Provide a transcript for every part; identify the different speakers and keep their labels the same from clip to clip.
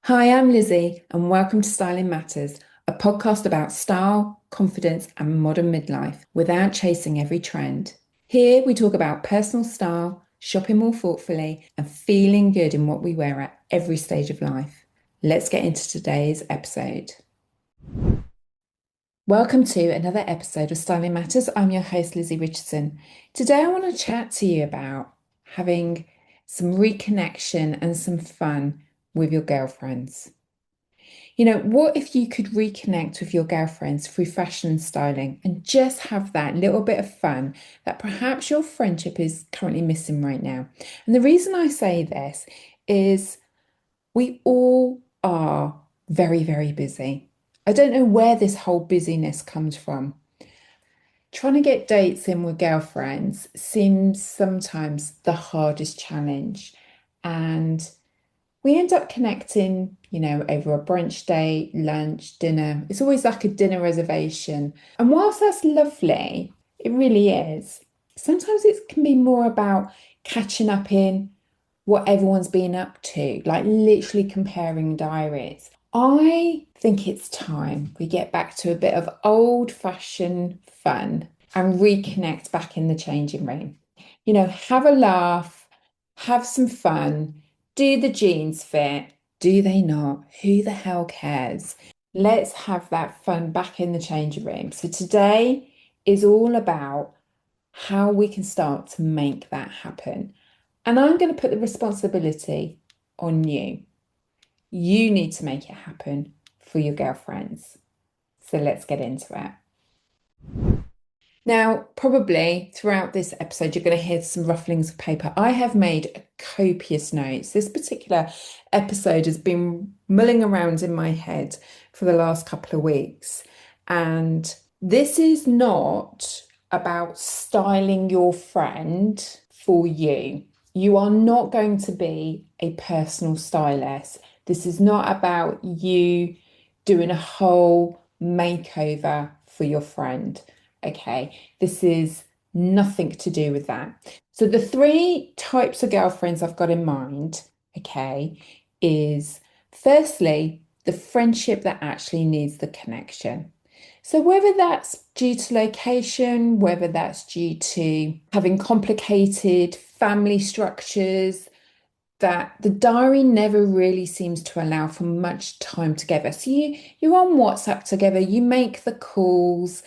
Speaker 1: Hi, I'm Lizzie, and welcome to Styling Matters, a podcast about style, confidence, and modern midlife without chasing every trend. Here we talk about personal style, shopping more thoughtfully, and feeling good in what we wear at every stage of life. Let's get into today's episode. Welcome to another episode of Styling Matters. I'm your host, Lizzie Richardson. Today, I want to chat to you about having some reconnection and some fun with your girlfriends. What if you could reconnect with your girlfriends through fashion and styling and just have that little bit of fun that perhaps your friendship is currently missing right now? And the reason I say this is we all are very, very busy. I don't know where this whole busyness comes from. Trying to get dates in with girlfriends seems sometimes the hardest challenge. And we end up connecting, over a brunch date, lunch, dinner. It's always like a dinner reservation. And whilst that's lovely, it really is. Sometimes it can be more about catching up in what everyone's been up to, like literally comparing diaries. I think it's time we get back to a bit of old-fashioned fun and reconnect back in the changing room. Have a laugh, have some fun. Do the jeans fit? Do they not? Who the hell cares? Let's have that fun back in the changing room. So today is all about how we can start to make that happen. And I'm going to put the responsibility on you. You need to make it happen for your girlfriends. So let's get into it. Now, probably throughout this episode, you're going to hear some rufflings of paper. I have made copious notes. This particular episode has been mulling around in my head for the last couple of weeks. And this is not about styling your friend for you. You are not going to be a personal stylist. This is not about you doing a whole makeover for your friend. Okay, this is nothing to do with that. So the three types of girlfriends I've got in mind, okay, is firstly, the friendship that actually needs the connection. So whether that's due to location, whether that's due to having complicated family structures, that the diary never really seems to allow for much time together. So you're on WhatsApp together, you make the calls,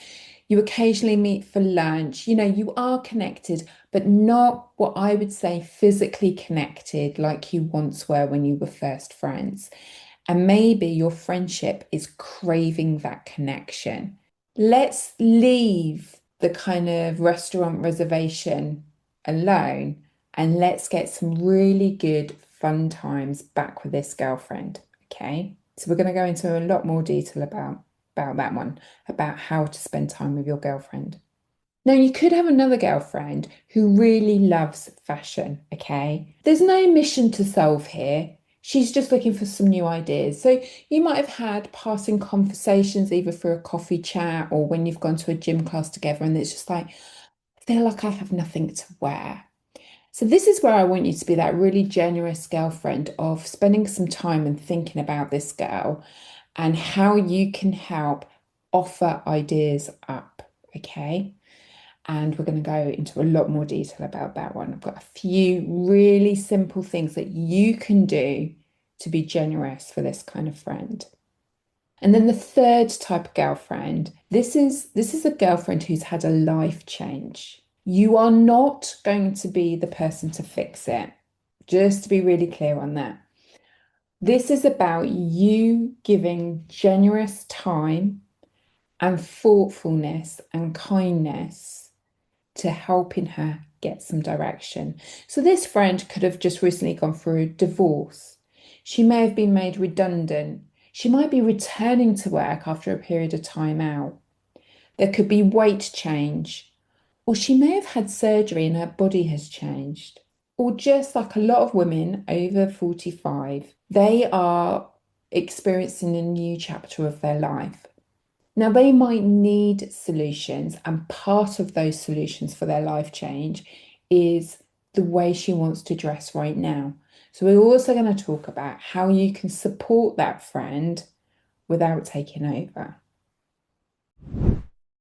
Speaker 1: you occasionally meet for lunch, you are connected, but not what I would say physically connected like you once were when you were first friends. And maybe your friendship is craving that connection. Let's leave the kind of restaurant reservation alone and let's get some really good fun times back with this girlfriend. Okay. So we're going to go into a lot more detail about that one, about how to spend time with your girlfriend. Now, you could have another girlfriend who really loves fashion, okay? There's no mission to solve here. She's just looking for some new ideas. So you might have had passing conversations either through a coffee chat or when you've gone to a gym class together, and it's just like, I feel like I have nothing to wear. So this is where I want you to be that really generous girlfriend of spending some time and thinking about this girl and how you can help offer ideas up, okay? And we're going to go into a lot more detail about that one. I've got a few really simple things that you can do to be generous for this kind of friend. And then the third type of girlfriend, this is a girlfriend who's had a life change. You are not going to be the person to fix it. Just to be really clear on that. This is about you giving generous time and thoughtfulness and kindness to helping her get some direction. So this friend could have just recently gone through a divorce. She may have been made redundant. She might be returning to work after a period of time out. There could be weight change, or she may have had surgery and her body has changed. Or just like a lot of women over 45, they are experiencing a new chapter of their life. Now, they might need solutions, and part of those solutions for their life change is the way she wants to dress right now. So we're also going to talk about how you can support that friend without taking over.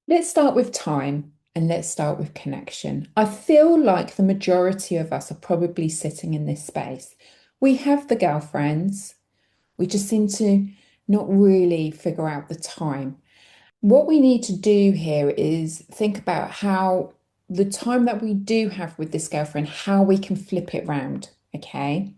Speaker 1: Let's start with time and let's start with connection. I feel like the majority of us are probably sitting in this space. We have the girlfriends, we just seem to not really figure out the time. What we need to do here is think about how the time that we do have with this girlfriend, how we can flip it round. Okay.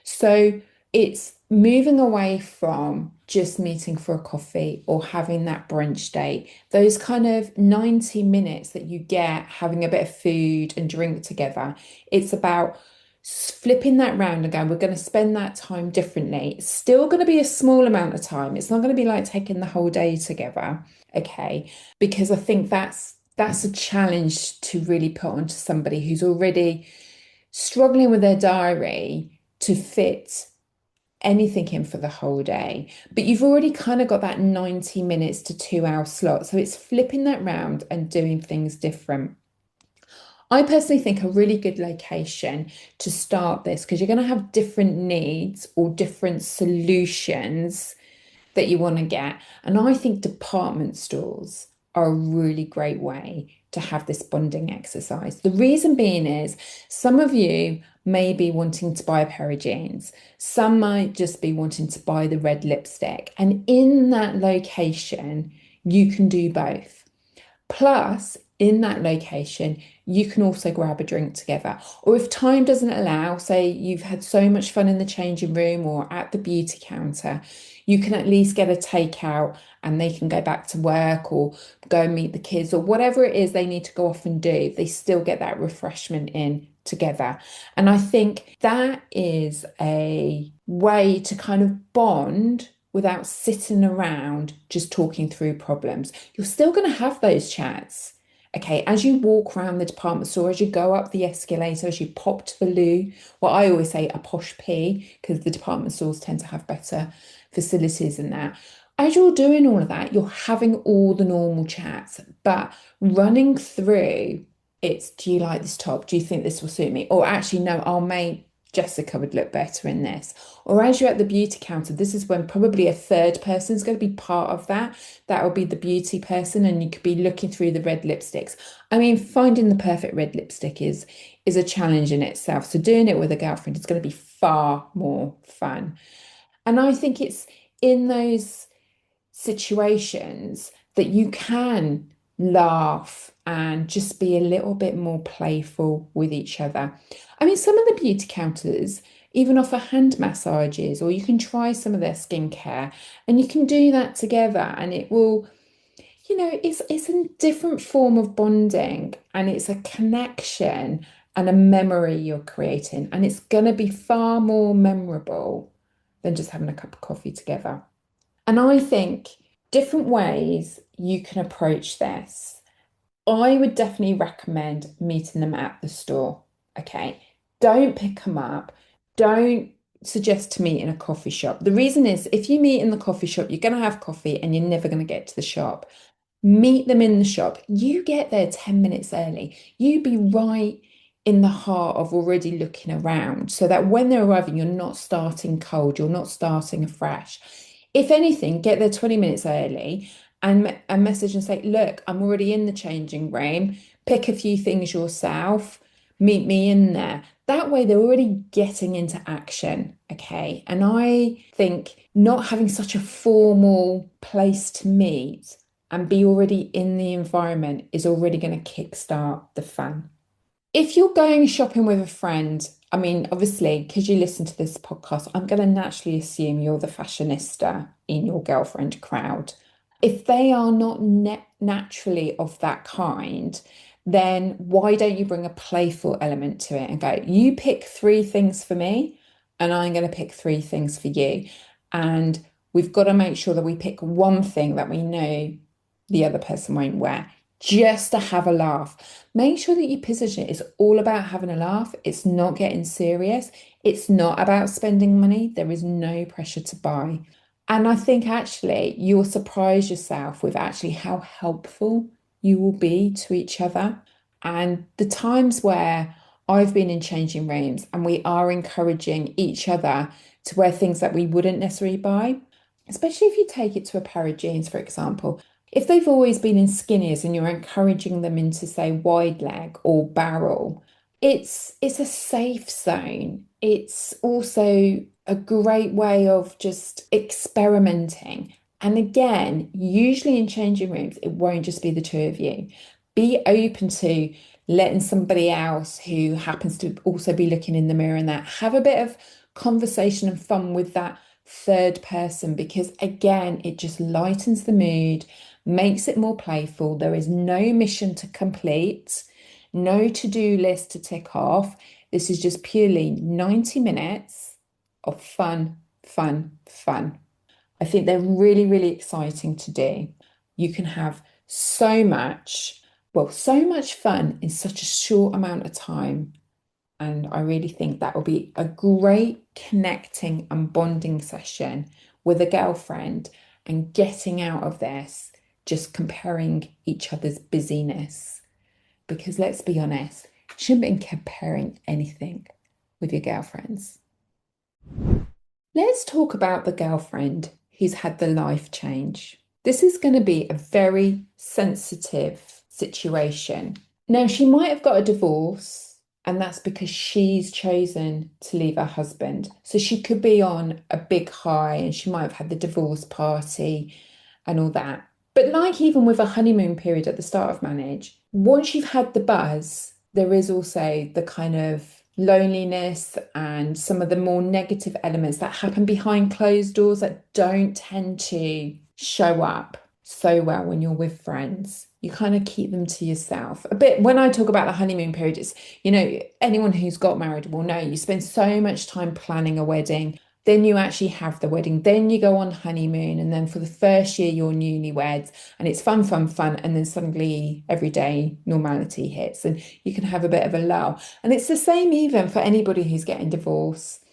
Speaker 1: So it's moving away from just meeting for a coffee or having that brunch date, those kind of 90 minutes that you get having a bit of food and drink together. It's about flipping that round and going, we're going to spend that time differently. It's still going to be a small amount of time. It's not going to be like taking the whole day together. Okay. Because I think that's a challenge to really put onto somebody who's already struggling with their diary to fit anything in for the whole day. But you've already kind of got that 90 minutes to 2 hour slot. So it's flipping that round and doing things different. I personally think a really good location to start this because you're going to have different needs or different solutions that you want to get. And I think department stores are a really great way to have this bonding exercise. The reason being is some of you may be wanting to buy a pair of jeans, some might just be wanting to buy the red lipstick. And in that location, you can do both. Plus, in that location, you can also grab a drink together. Or if time doesn't allow, say you've had so much fun in the changing room or at the beauty counter, you can at least get a takeout and they can go back to work or go and meet the kids or whatever it is they need to go off and do. They still get that refreshment in together. And I think that is a way to kind of bond without sitting around just talking through problems. You're still going to have those chats. Okay, as you walk around the department store, as you go up the escalator, as you pop to the loo, well, I always say a posh pee because the department stores tend to have better facilities than that. As you're doing all of that, you're having all the normal chats, but running through it's, do you like this top? Do you think this will suit me? Or actually, no, our mate Jessica would look better in this. Or as you're at the beauty counter, this is when probably a third person is going to be part of that. That will be the beauty person, and you could be looking through the red lipsticks. I mean, finding the perfect red lipstick is a challenge in itself. So doing it with a girlfriend is going to be far more fun. And I think it's in those situations that you can laugh and just be a little bit more playful with each other. I mean, some of the beauty counters even offer hand massages, or you can try some of their skincare and you can do that together, and it will, it's a different form of bonding and it's a connection and a memory you're creating, and it's going to be far more memorable than just having a cup of coffee together. And I think different ways you can approach this. I would definitely recommend meeting them at the store. Okay. Don't pick them up. Don't suggest to meet in a coffee shop. The reason is if you meet in the coffee shop, you're going to have coffee and you're never going to get to the shop. Meet them in the shop. You get there 10 minutes early. You be right in the heart of already looking around so that when they're arriving, you're not starting cold, you're not starting afresh. If anything, get there 20 minutes early and message and say, look, I'm already in the changing room. Pick a few things yourself. Meet me in there. That way, they're already getting into action. Okay. And I think not having such a formal place to meet and be already in the environment is already going to kickstart the fun. If you're going shopping with a friend, I mean, obviously, because you listen to this podcast, I'm going to naturally assume you're the fashionista in your girlfriend crowd. If they are not naturally of that kind, then why don't you bring a playful element to it and go, you pick three things for me, and I'm going to pick three things for you. And we've got to make sure that we pick one thing that we know the other person won't wear just to have a laugh. Make sure that you position it. It's all about having a laugh. It's not getting serious. It's not about spending money. There is no pressure to buy. And I think actually you'll surprise yourself with actually how helpful you will be to each other. And the times where I've been in changing rooms and we are encouraging each other to wear things that we wouldn't necessarily buy, especially if you take it to a pair of jeans, for example. If they've always been in skinnies and you're encouraging them into, say, wide leg or barrel, it's a safe zone. It's also a great way of just experimenting. And again, usually in changing rooms, it won't just be the two of you. Be open to letting somebody else who happens to also be looking in the mirror and that have a bit of conversation and fun with that third person, because again, it just lightens the mood, makes it more playful. There is no mission to complete, no to-do list to tick off. This is just purely 90 minutes of fun, fun, fun. I think they're really, really exciting to do. You can have so much fun in such a short amount of time. And I really think that will be a great connecting and bonding session with a girlfriend and getting out of this, just comparing each other's busyness. Because let's be honest, you shouldn't be comparing anything with your girlfriends. Let's talk about the girlfriend who's had the life change. This is going to be a very sensitive situation. Now, she might have got a divorce, and that's because she's chosen to leave her husband. So she could be on a big high and she might have had the divorce party and all that. But like even with a honeymoon period at the start of marriage, once you've had the buzz, there is also the kind of loneliness and some of the more negative elements that happen behind closed doors that don't tend to show up so well when you're with friends. You kind of keep them to yourself. A bit when I talk about the honeymoon period, it's, anyone who's got married will know you spend so much time planning a wedding. Then you actually have the wedding. Then you go on honeymoon. And then for the first year, you're newlyweds and it's fun, fun, fun. And then suddenly everyday normality hits and you can have a bit of a lull. And it's the same even for anybody who's getting divorced.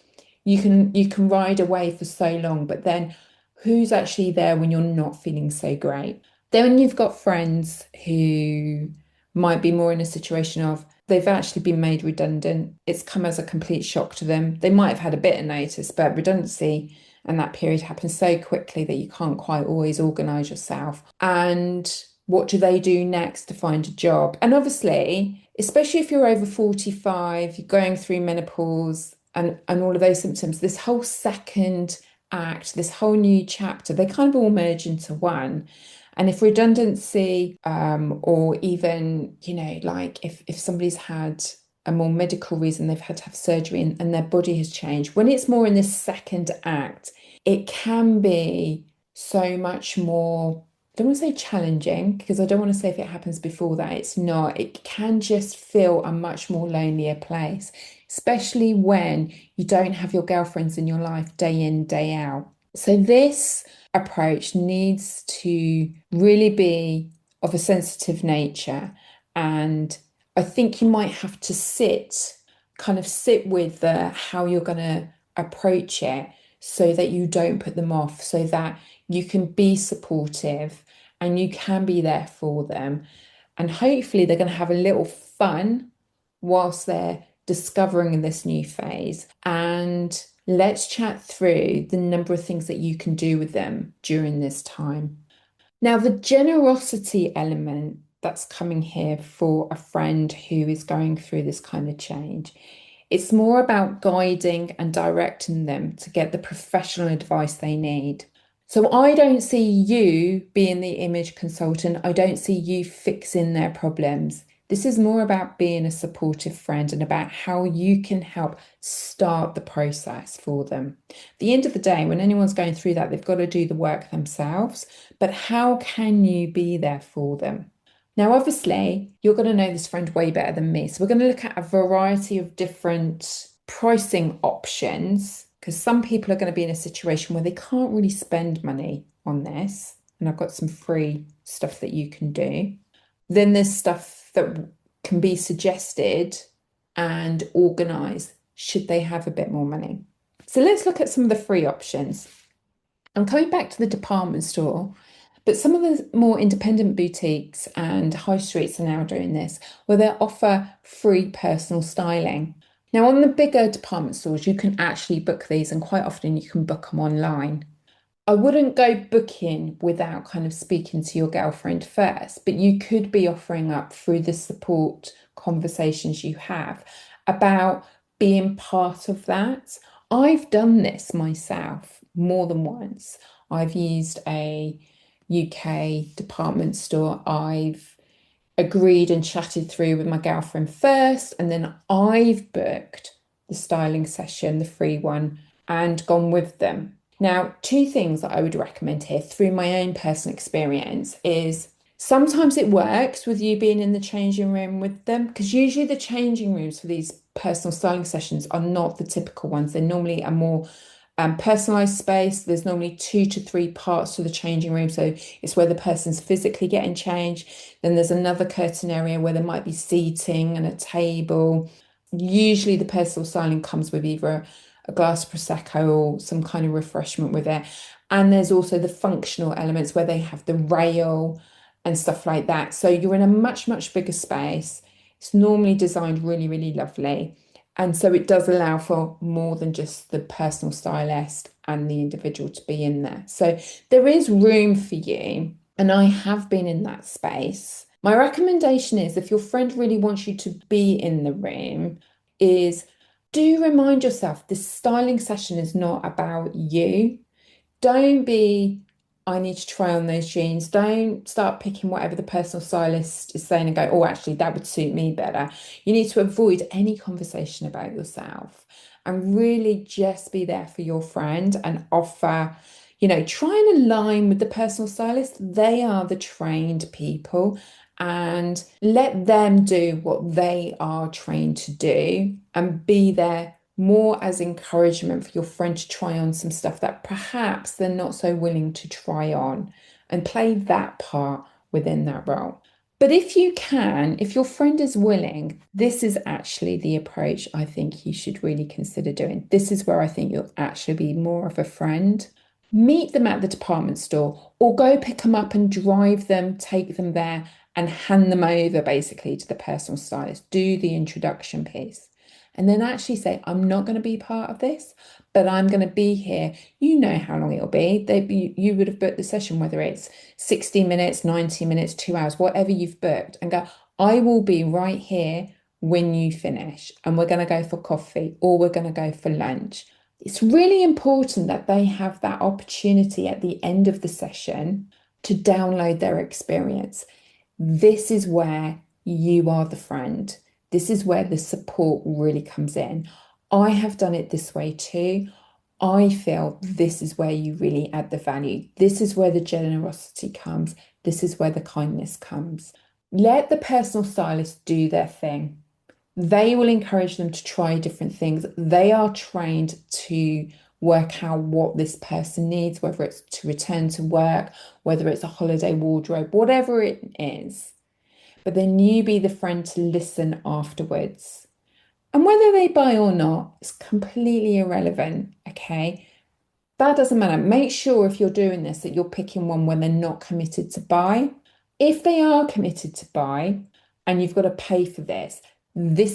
Speaker 1: You can ride away for so long, but then who's actually there when you're not feeling so great? Then you've got friends who might be more in a situation of they've actually been made redundant. It's come as a complete shock to them. They might have had a bit of notice, but redundancy and that period happens so quickly that you can't quite always organise yourself. And what do they do next to find a job? And obviously, especially if you're over 45, you're going through menopause and all of those symptoms, this whole second act, this whole new chapter, they kind of all merge into one. And if redundancy, or even, like if somebody's had a more medical reason, they've had to have surgery and their body has changed, when it's more in this second act, it can be so much more, I don't want to say challenging, because I don't want to say if it happens before that, it's not. It can just feel a much more lonelier place, especially when you don't have your girlfriends in your life day in, day out. So this approach needs to really be of a sensitive nature. And I think you might have to sit with how you're going to approach it so that you don't put them off, so that you can be supportive and you can be there for them. And hopefully they're going to have a little fun whilst they're discovering this new phase. And let's chat through the number of things that you can do with them during this time. Now, the generosity element that's coming here for a friend who is going through this kind of change, it's more about guiding and directing them to get the professional advice they need. So I don't see you being the image consultant. I don't see you fixing their problems. This is more about being a supportive friend and about how you can help start the process for them. At the end of the day, when anyone's going through that, they've got to do the work themselves. But how can you be there for them? Now, obviously, you're going to know this friend way better than me. So we're going to look at a variety of different pricing options, because some people are going to be in a situation where they can't really spend money on this. And I've got some free stuff that you can do. Then there's stuff that can be suggested and organised should they have a bit more money. So let's look at some of the free options. I'm coming back to the department store But some of the more independent boutiques and high streets are now doing this, where they offer free personal styling. Now, on the bigger department stores, you can actually book these, and quite often you can book them online. I wouldn't go booking without kind of speaking to your girlfriend first, but you could be offering up through the support conversations you have about being part of that. I've done this myself more than once. I've used a UK department store. I've agreed and chatted through with my girlfriend first, and then I've booked the styling session, the free one, and gone with them. Now, two things that I would recommend here through my own personal experience is sometimes it works with you being in the changing room with them, because usually the changing rooms for these personal styling sessions are not the typical ones. They're normally a more personalized space. There's normally 2 to 3 parts to the changing room. So it's where the person's physically getting changed. Then there's another curtain area where there might be seating and a table. Usually the personal styling comes with either a glass of Prosecco or some kind of refreshment with it. And there's also the functional elements where they have the rail and stuff like that. So you're in a much, much bigger space. It's normally designed really, really lovely. And so it does allow for more than just the personal stylist and the individual to be in there. So there is room for you. And I have been in that space. My recommendation is if your friend really wants you to be in the room, is do remind yourself this styling session is not about you. Don't be, I need to try on those jeans. Don't start picking whatever the personal stylist is saying and go, oh, actually, that would suit me better. You need to avoid any conversation about yourself and really just be there for your friend and offer, try and align with the personal stylist. They are the trained people, and let them do what they are trained to do and be there more as encouragement for your friend to try on some stuff that perhaps they're not so willing to try on, and play that part within that role. But if you can, if your friend is willing, this is actually the approach I think you should really consider doing. This is where I think you'll actually be more of a friend. Meet them at the department store or go pick them up and drive them, take them there and hand them over basically to the personal stylist. Do the introduction piece. And then actually say, I'm not going to be part of this, but I'm going to be here. You know how long it'll be. You would have booked the session, whether it's 60 minutes, 90 minutes, 2 hours, whatever you've booked, and go, I will be right here when you finish. And we're going to go for coffee or we're going to go for lunch. It's really important that they have that opportunity at the end of the session to download their experience. This is where you are the friend. This is where the support really comes in. I have done it this way too. I feel this is where you really add the value. This is where the generosity comes. This is where the kindness comes. Let the personal stylist do their thing. They will encourage them to try different things. They are trained to work out what this person needs, whether it's to return to work, whether it's a holiday wardrobe, whatever it is. But then you be the friend to listen afterwards. And whether they buy or not is completely irrelevant, okay? That doesn't matter. Make sure if you're doing this that you're picking one when they're not committed to buy. If they are committed to buy and you've got to pay for this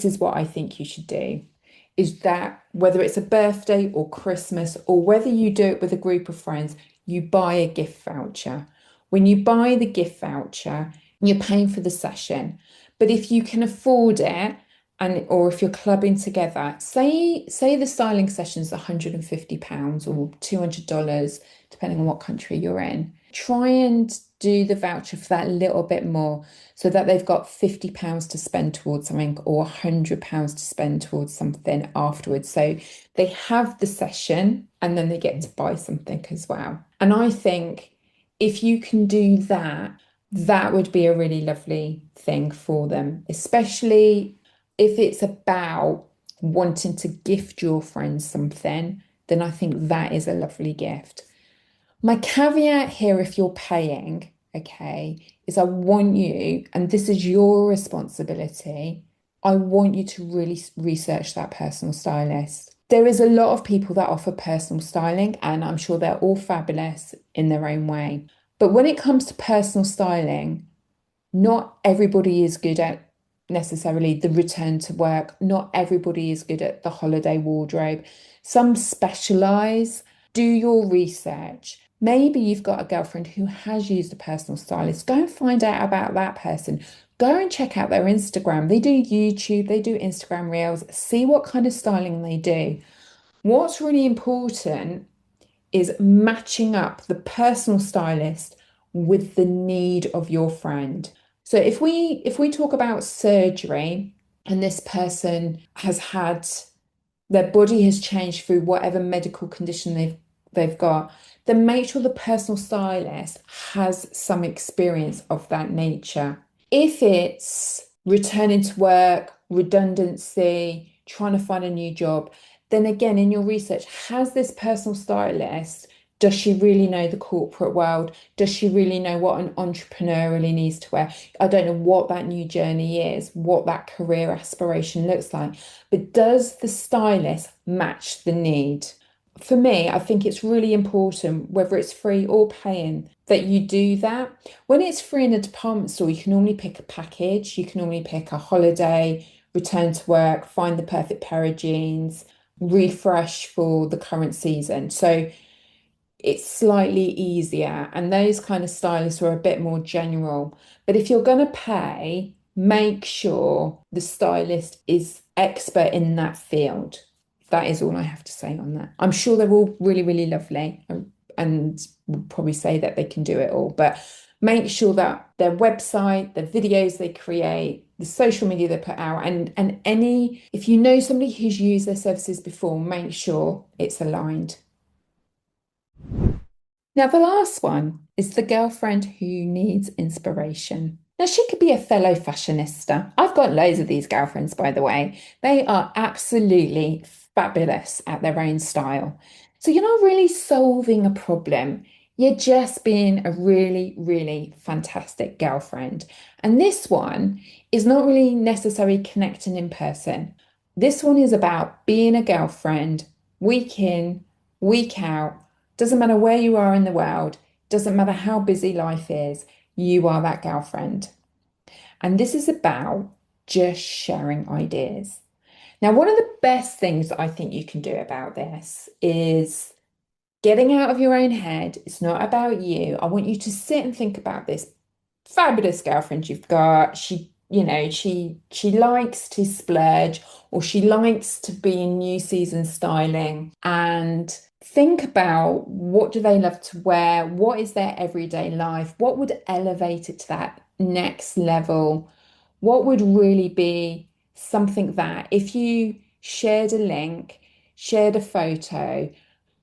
Speaker 1: is what I think you should do. Is that whether it's a birthday or Christmas or whether you do it with a group of friends, you buy a gift voucher. When you buy the gift voucher, you're paying for the session. But if you can afford it, and or if you're clubbing together, say the styling session's £150 or $200, depending on what country you're in. Try and do the voucher for that little bit more so that they've got £50 to spend towards something or £100 to spend towards something afterwards. So they have the session and then they get to buy something as well. And I think if you can do that, that would be a really lovely thing for them, especially if it's about wanting to gift your friends something, then I think that is a lovely gift. My caveat here, if you're paying, okay, is I want you, and this is your responsibility, I want you to really research that personal stylist. There is a lot of people that offer personal styling, and I'm sure they're all fabulous in their own way. But when it comes to personal styling, not everybody is good at necessarily the return to work. Not everybody is good at the holiday wardrobe. Some specialize. Do your research. Maybe you've got a girlfriend who has used a personal stylist. Go and find out about that person. Go and check out their Instagram. They do YouTube, they do Instagram Reels. See what kind of styling they do. What's really important is matching up the personal stylist with the need of your friend. So if we talk about surgery and this person has had their body has changed through whatever medical condition they've got, then make sure the personal stylist has some experience of that nature. If it's returning to work, redundancy, trying to find a new job, then again, in your research, has this personal stylist, does she really know the corporate world? Does she really know what an entrepreneur really needs to wear? I don't know what that new journey is, what that career aspiration looks like, but does the stylist match the need? For me, I think it's really important, whether it's free or paying, that you do that. When it's free in a department store, you can normally pick a package. You can normally pick a holiday, return to work, find the perfect pair of jeans, refresh for the current season. So it's slightly easier, and those kind of stylists are a bit more general. But if you're going to pay, make sure the stylist is expert in that field. That is all I have to say on that. I'm sure they're all really, really lovely and will probably say that they can do it all, but make sure that their website, the videos they create, the social media they put out, and any, if you know somebody who's used their services before, make sure it's aligned. Now, the last one is the girlfriend who needs inspiration. Now, she could be a fellow fashionista. I've got loads of these girlfriends, by the way. They are absolutely fabulous at their own style. So you're not really solving a problem. You're just being a really, really fantastic girlfriend. And this one is not really necessarily connecting in person. This one is about being a girlfriend week in, week out. Doesn't matter where you are in the world, doesn't matter how busy life is, you are that girlfriend. And this is about just sharing ideas. Now, one of the best things that I think you can do about this is getting out of your own head. It's not about you. I want you to sit and think about this fabulous girlfriend you've got. She likes to splurge, or she likes to be in new season styling, and think about what do they love to wear? What is their everyday life? What would elevate it to that next level? What would really be something that if you shared a link, shared a photo,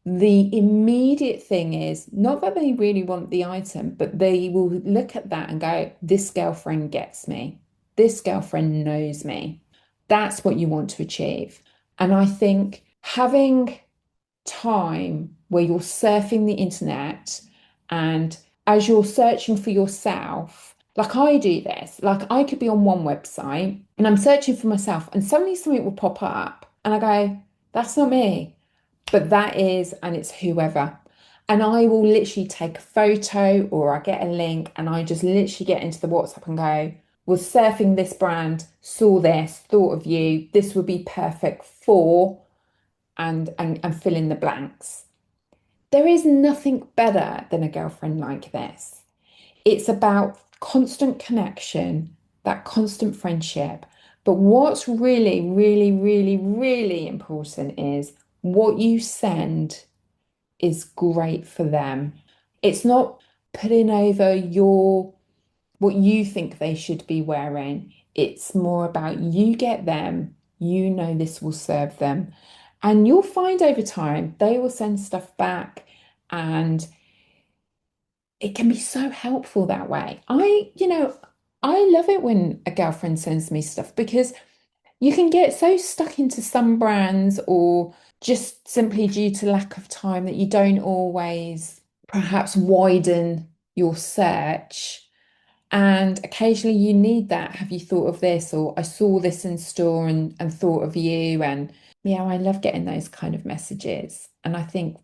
Speaker 1: the immediate thing is not that they really want the item, but they will look at that and go, this girlfriend gets me. This girlfriend knows me. That's what you want to achieve. And I think having time where you're surfing the internet, and as you're searching for yourself, like I do this, like I could be on one website and I'm searching for myself, and suddenly something will pop up, and I go, that's not me. But that is, and it's whoever. And I will literally take a photo, or I get a link, and I just literally get into the WhatsApp and go, was surfing this brand, saw this, thought of you, this would be perfect for, and fill in the blanks. There is nothing better than a girlfriend like this. It's about constant connection, that constant friendship. But what's really, really, really, really important is what you send is great for them. It's not putting over your what you think they should be wearing. It's more about you get them, you know this will serve them. And you'll find over time they will send stuff back, and it can be so helpful that way. I love it when a girlfriend sends me stuff, because you can get so stuck into some brands, or just simply due to lack of time, that you don't always perhaps widen your search. And occasionally you need that. Have you thought of this? Or I saw this in store and thought of you. And yeah, I love getting those kind of messages. And I think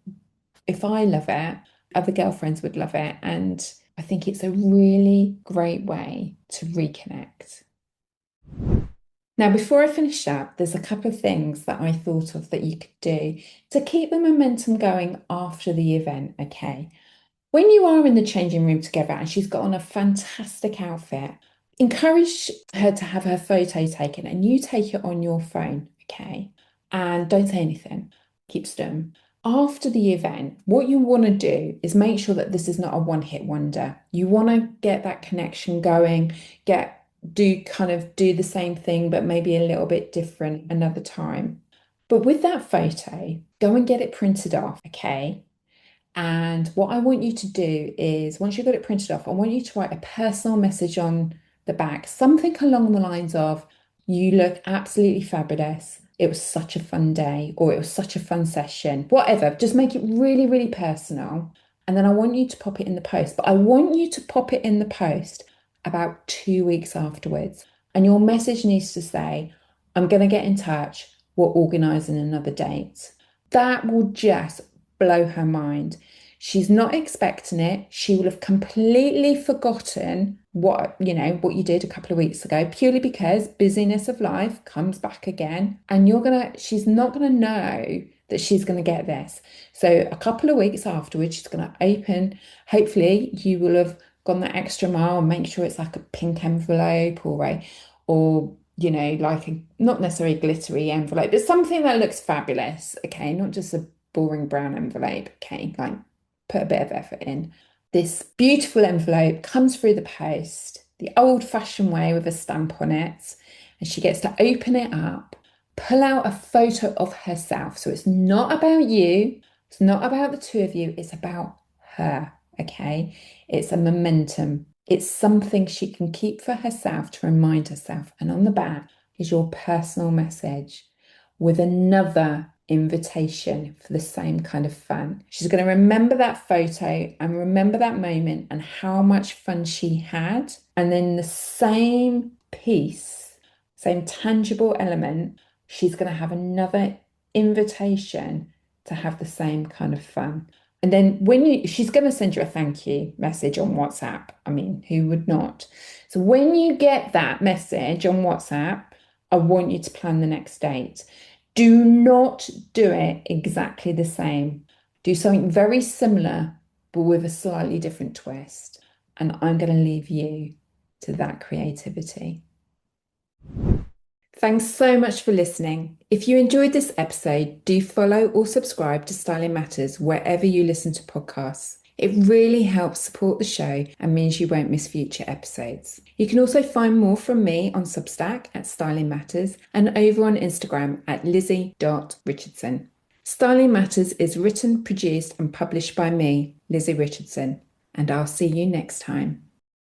Speaker 1: if I love it, Other girlfriends would love it. And I think it's a really great way to reconnect. Now, before I finish up, there's a couple of things that I thought of that you could do to keep the momentum going after the event, okay? When you are in the changing room together and she's got on a fantastic outfit, encourage her to have her photo taken and you take it on your phone, okay? And don't say anything, keep stum. After the event, what you want to do is make sure that this is not a one-hit wonder. You want to get that connection going, do the same thing, but maybe a little bit different another time. But with that photo, go and get it printed off, okay? And what I want you to do is, once you've got it printed off, I want you to write a personal message on the back, something along the lines of, you look absolutely fabulous. It was such a fun day, or it was such a fun session, whatever. Just make it really, really personal. And then I want you to pop it in the post, but I want you to pop it in the post about 2 weeks afterwards. And your message needs to say, I'm going to get in touch. We're organising another date. That will just blow her mind. She's not expecting it. She will have completely forgotten what you did a couple of weeks ago, purely because busyness of life comes back again. And she's not gonna know that she's gonna get this. So a couple of weeks afterwards, she's gonna open, hopefully you will have gone that extra mile and make sure it's like a pink envelope like a not necessarily glittery envelope, but something that looks fabulous. Okay, not just a boring brown envelope. Okay, like put a bit of effort in. This beautiful envelope comes through the post the old-fashioned way with a stamp on it, and she gets to open it up, pull out a photo of herself. So it's not about you, it's not about the two of you, it's about her. Okay, it's a momentum. It's something she can keep for herself to remind herself. And on the back is your personal message with another invitation for the same kind of fun. She's going to remember that photo and remember that moment and how much fun she had. And then the same piece, same tangible element, she's going to have another invitation to have the same kind of fun. And then she's going to send you a thank you message on WhatsApp. I mean, who would not? So when you get that message on WhatsApp, I want you to plan the next date. Do not do it exactly the same. Do something very similar, but with a slightly different twist. And I'm going to leave you to that creativity. Thanks so much for listening. If you enjoyed this episode, do follow or subscribe to Styling Matters wherever you listen to podcasts. It really helps support the show and means you won't miss future episodes. You can also find more from me on Substack at Styling Matters and over on Instagram at lizzie.richardson. Styling Matters is written, produced and published by me, Lizzie Richardson, and I'll see you next time.